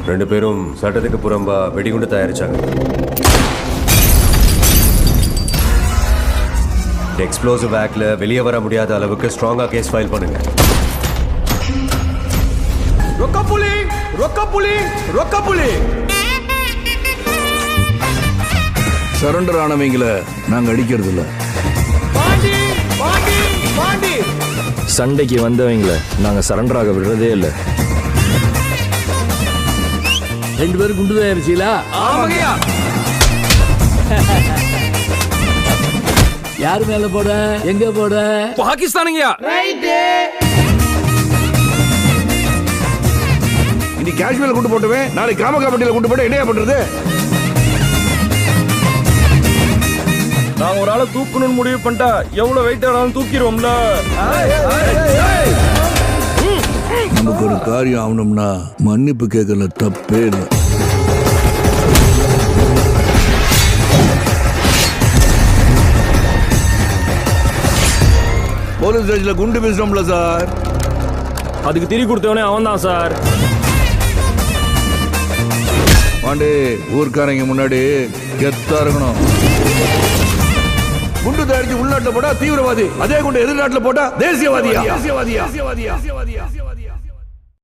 2 பேரும் சட்டத்துக்கு புறம்பா வெடிகுண்டு தயாரிச்சாங்க. எக்ஸ்ப்ளோசிவ் ஆக்ட்ல வெளியே வர முடியாத அளவுக்கு ஸ்ட்ராங்கா கேஸ் ஃபைல் பண்ணுங்க. சரண்டர் ஆனவங்களை நாங்க அடிக்கிறது இல்ல. சண்டைக்கு வந்தவங்களை நாங்க சரண்டர் ஆக விடுறதே இல்லை. 2 பேரும் குண்டு தயாரிச்சீங்களா? யாரு மேல போட, எங்க போட? பாகிஸ்தானுங்கயா. இன்னைக்கு காஷ்மீர்ல குண்டு போட்டுவேன், நாளைக்கு காமகாப்பட்டியில குண்டு போட்டு என்னையா பண்றது? நாங்க ஒரு ஆளை தூக்கணும்னு முடிவு பண்ணிட்டா எவ்வளவு வெயிட் ஆனாலும் தூக்கிடுவோம்ல. நமக்கு ஒரு காரியம் ஆகணும்னா மன்னிப்பு கேட்கல தப்பே இல்லை. போலீஸ் ஸ்டேஷன்ல குண்டு வீசுறோம்ல சார், அதுக்கு திரி கொடுத்தவனே அவன் தான் சார். பாண்டே ஊர்க்காரங்க முன்னாடி கெத்தா இருக்கணும். குண்டு தயாரிச்சு உள்நாட்டுல போட்டா தீவிரவாதி, அதே குண்டு எதிர்நாட்டுல போட்டா தேசியவாதியா?